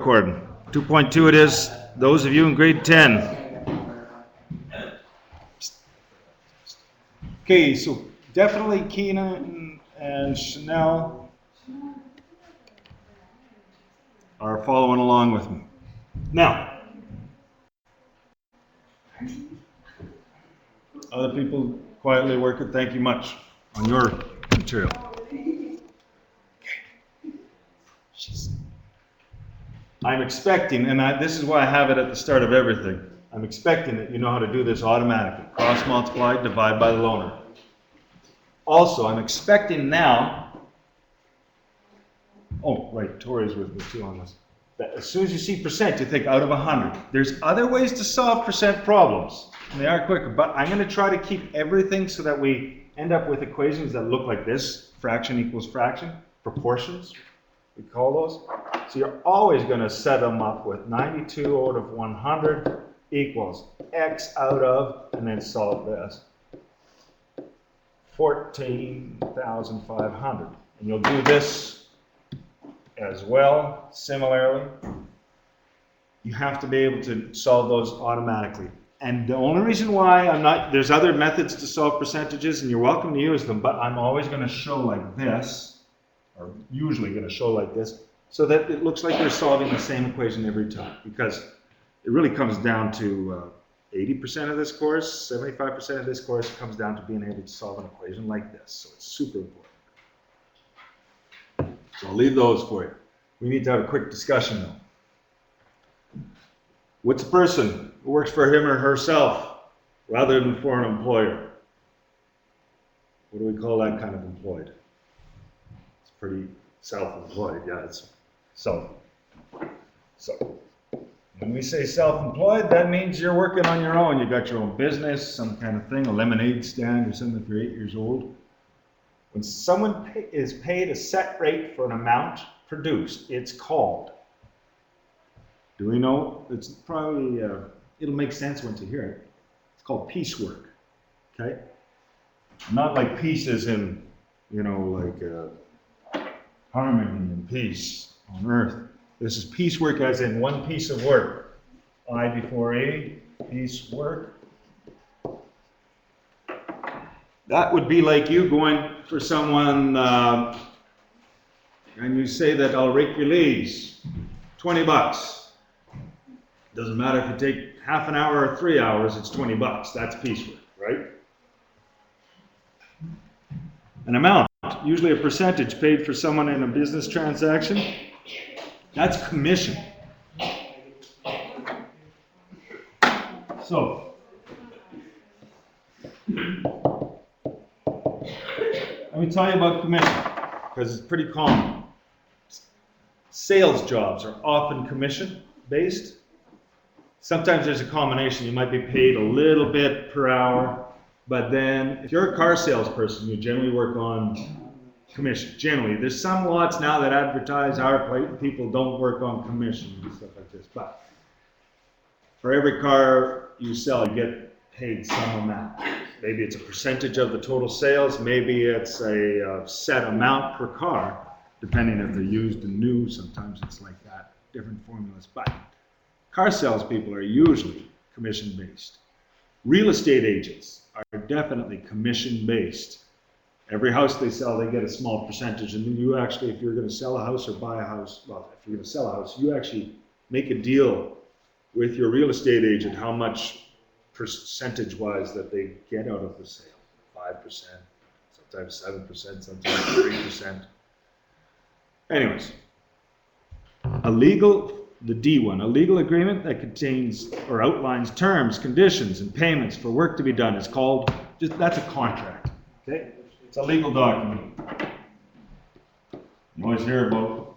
recording. 2.2 it is. Those of you in grade 10. Okay, so definitely Keenan and Chanel are following along with me. Now, other people quietly working, thank you much on your material. I'm expecting, and this is why I have it at the start of everything, I'm expecting that you know how to do this automatically. Cross multiply, divide by the loaner. Also, I'm expecting now, oh, right, Tori's with me too on this, that as soon as you see percent, you think out of 100. There's other ways to solve percent problems, and they are quicker, but I'm going to try to keep everything so that we end up with equations that look like this. Fraction equals fraction, proportions, we call those. So you're always going to set them up with 92 out of 100 equals x out of, and then solve this, 14,500. And you'll do this as well, similarly. You have to be able to solve those automatically. And the only reason why I'm not, there's other methods to solve percentages, and you're welcome to use them, but I'm always going to show like this, or usually going to show like this, so that it looks like you're solving the same equation every time, because it really comes down to 80% of this course, 75% of this course comes down to being able to solve an equation like this. So it's super important. So I'll leave those for you. We need to have a quick discussion though. What's a person who works for him or herself rather than for an employer? What do we call that kind of employed? It's pretty self-employed, yeah, it's self. So when we say self-employed, that means you're working on your own. You got your own business, some kind of thing, a lemonade stand or something if you're 8 years old. When someone is paid a set rate for an amount produced, it's called. Do we know? It's probably, it'll make sense once you hear it. It's called piecework, okay? Not like pieces in, you know, like harmony and peace on earth. This is piecework as in one piece of work. I before A, piecework. That would be like you going for someone and you say that I'll rake your leaves, 20 bucks. Doesn't matter if you take half an hour or 3 hours, it's 20 bucks. That's piecework, right? An amount, usually a percentage paid for someone in a business transaction. That's commission. So, let me tell you about commission, because it's pretty common. Sales jobs are often commission-based. Sometimes there's a combination. You might be paid a little bit per hour, but then if you're a car salesperson, you generally work on commission. Generally, there's some lots now that advertise our people don't work on commission and stuff like this, but for every car you sell, you get paid some amount. Maybe it's a percentage of the total sales, maybe it's a set amount per car, depending if they're used and new. Sometimes it's like that, different formulas, but car salespeople are usually commission-based. Real estate agents are definitely commission-based. Every house they sell, they get a small percentage, and then you actually, if you're going to sell a house or buy a house, well, if you're going to sell a house, you actually make a deal with your real estate agent how much percentage-wise that they get out of the sale. 5%, sometimes 7%, sometimes 3%. Anyways, the D one, a legal agreement that contains or outlines terms, conditions, and payments for work to be done is called, that's a contract, okay? It's a legal document. You always hear about,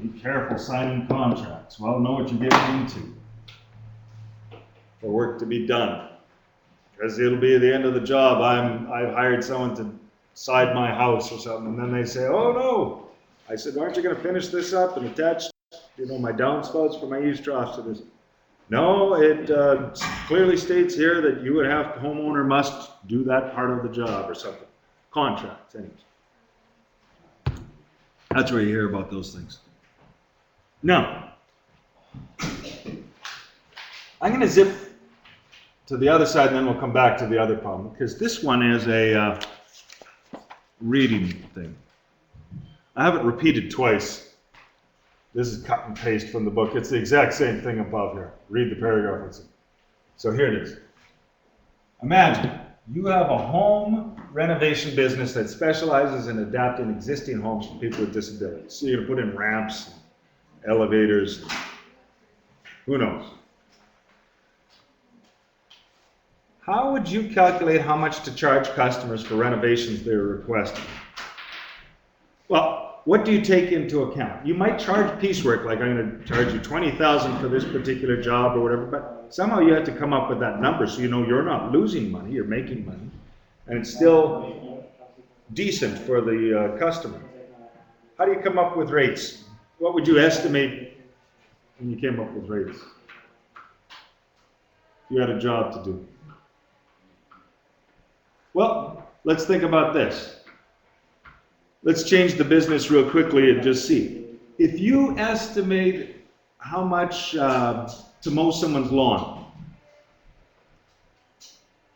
be careful signing contracts. Well, know what you're getting into for work to be done. Because it'll be at the end of the job, I've hired someone to side my house or something, and then they say, oh no. I said, aren't you going to finish this up and attach, you know, my downspouts for my eaves troughs to this? No, it clearly states here that you would have, homeowner must do that part of the job or something. Contracts, anyways. That's where you hear about those things. Now, I'm going to zip to the other side and then we'll come back to the other problem, because this one is a reading thing. I have it repeated twice. This is cut and paste from the book. It's the exact same thing above here. Read the paragraph. So here it is. Imagine you have a home renovation business that specializes in adapting existing homes for people with disabilities. So you're going to put in ramps, elevators, who knows. How would you calculate how much to charge customers for renovations they're requesting? Well, what do you take into account? You might charge piecework, like I'm going to charge you $20,000 for this particular job or whatever, but somehow you have to come up with that number so you know you're not losing money, you're making money, and it's still decent for the customer. How do you come up with rates? What would you estimate when you came up with rates? You had a job to do. Well, let's think about this. Let's change the business real quickly and just see. If you estimate how much to mow someone's lawn,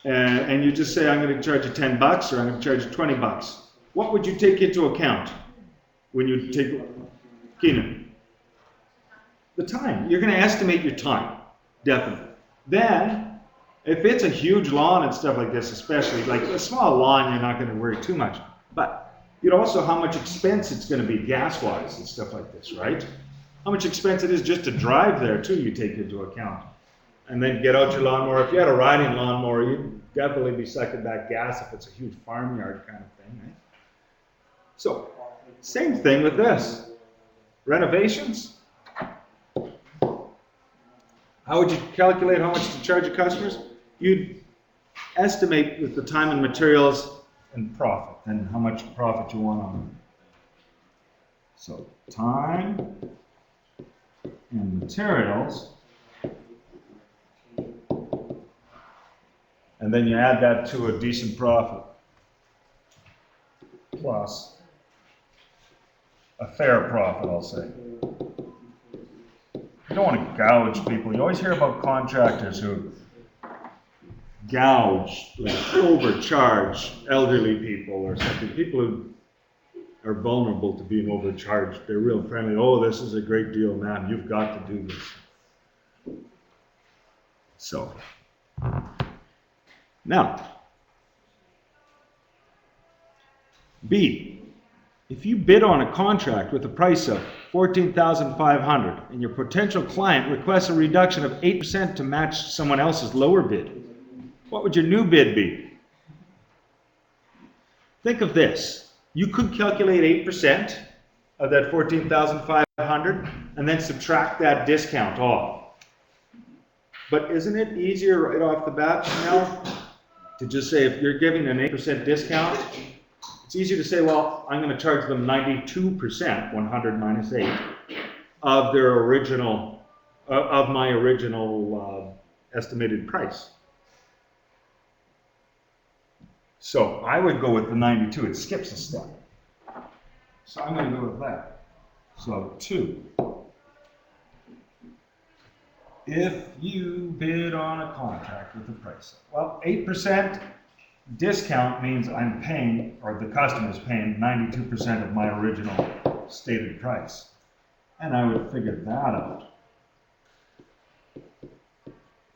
and you just say, I'm going to charge you $10 or I'm going to charge you $20, what would you take into account when you take, Keenan? The time. You're going to estimate your time, definitely. Then, if it's a huge lawn and stuff like this, especially like a small lawn, you're not going to worry too much. But you'd also how much expense it's going to be gas-wise and stuff like this, right? How much expense it is just to drive there too, you take into account. And then get out your lawnmower. If you had a riding lawnmower, you'd definitely be sucking back gas if it's a huge farmyard kind of thing, right? So, same thing with this. Renovations. How would you calculate how much to charge your customers? You'd estimate with the time and materials and profit, and how much profit you want on them. So time and materials, and then you add that to a decent profit, plus a fair profit, I'll say. You don't want to gouge people. You always hear about contractors who gouge, like overcharge elderly people or something. People who are vulnerable to being overcharged. They're real friendly. Oh, this is a great deal, man. You've got to do this. So, now, B, if you bid on a contract with a price of $14,500 and your potential client requests a reduction of 8% to match someone else's lower bid, what would your new bid be? Think of this. You could calculate 8% of that $14,500 and then subtract that discount off. But isn't it easier right off the bat, Chanel, to just say if you're giving an 8% discount, it's easier to say, well, I'm going to charge them 92%, 100 minus 8, of their original, of my original estimated price. So I would go with the 92. It skips a step. So I'm going to go with that. So 2. If you bid on a contract with a price, well, 8% discount means I'm paying, or the customer's paying 92% of my original stated price. And I would figure that out.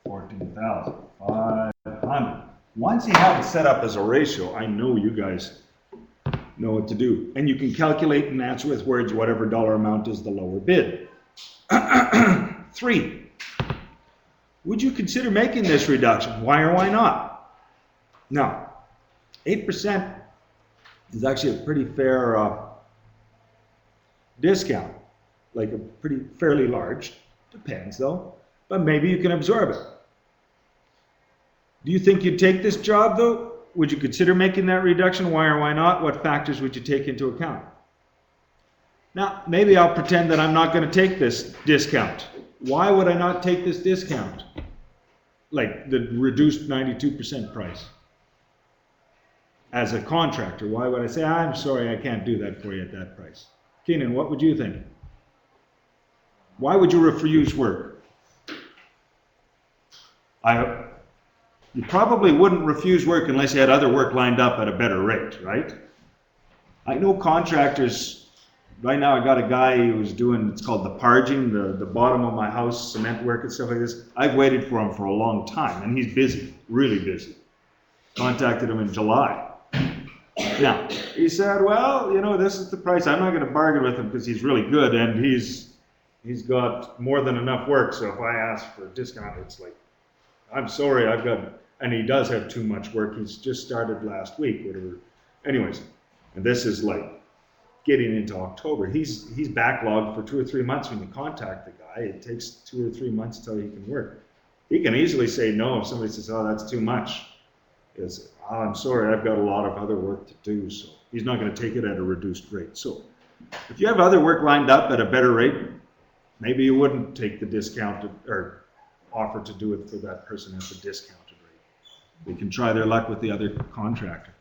14,500. Once you have it set up as a ratio, I know you guys know what to do. And you can calculate and answer with words whatever dollar amount is the lower bid. 3. Would you consider making this reduction? Why or why not? Now, 8% is actually a pretty fair discount, like a pretty fairly large, depends though, but maybe you can absorb it. Do you think you'd take this job though? Would you consider making that reduction? Why or why not? What factors would you take into account? Now, maybe I'll pretend that I'm not going to take this discount. Why would I not take this discount? Like the reduced 92% price. As a contractor, why would I say, I'm sorry, I can't do that for you at that price? Keenan, what would you think? Why would you refuse work? You probably wouldn't refuse work unless you had other work lined up at a better rate, right? I know contractors, right now I got a guy who's doing, it's called the parging, the bottom of my house, cement work and stuff like this. I've waited for him for a long time, and he's busy, really busy. Contacted him in July. Yeah, he said, well, you know, this is the price. I'm not going to bargain with him because he's really good, and he's got more than enough work, so if I ask for a discount, it's like, I'm sorry, and he does have too much work. He's just started last week, whatever. Anyways, and this is like getting into October. He's backlogged for 2 or 3 months when you contact the guy. It takes 2 or 3 months till he can work. He can easily say no if somebody says, oh, that's too much. It's, oh, I'm sorry, I've got a lot of other work to do, so he's not going to take it at a reduced rate. So if you have other work lined up at a better rate, maybe you wouldn't take the discounted or offer to do it for that person at the discounted rate. They can try their luck with the other contractor.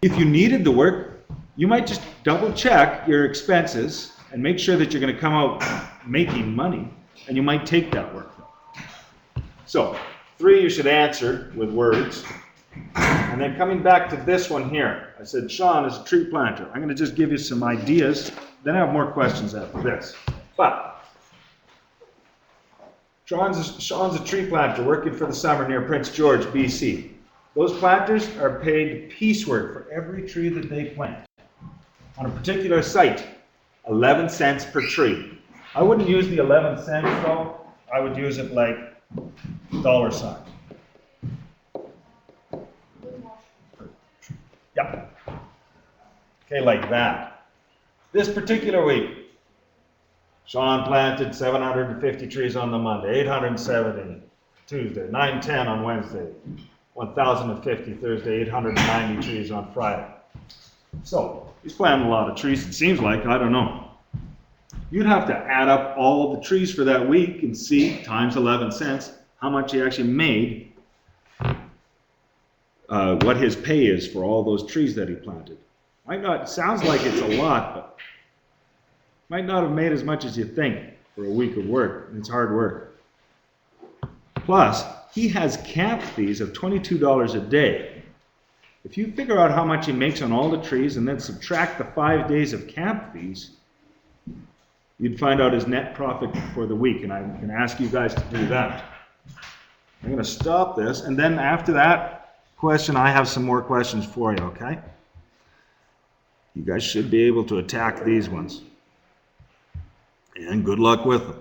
If you needed the work, you might just double check your expenses and make sure that you're going to come out making money, and you might take that work. So 3 you should answer with words. And then coming back to this one here, I said Sean is a tree planter. I'm going to just give you some ideas, then I have more questions after this. But Sean's a tree planter working for the summer near Prince George, BC. Those planters are paid piecework for every tree that they plant. On a particular site, 11 cents per tree. I wouldn't use the 11 cents though. I would use it like $sign. Yeah. Okay, like that. This particular week, Sean planted 750 trees on the Monday, 870 Tuesday, 910 on Wednesday, 1,050 Thursday, 890 trees on Friday. So he's planting a lot of trees, it seems like, I don't know. You'd have to add up all the trees for that week and see, times 11 cents, how much he actually made, what his pay is for all those trees that he planted. Might not, sounds like it's a lot, but might not have made as much as you think for a week of work. It's hard work. Plus, he has camp fees of $22 a day. If you figure out how much he makes on all the trees and then subtract the 5 days of camp fees, you'd find out his net profit for the week, and I can ask you guys to do that. I'm going to stop this, and then after that question, I have some more questions for you, okay? You guys should be able to attack these ones. And good luck with them.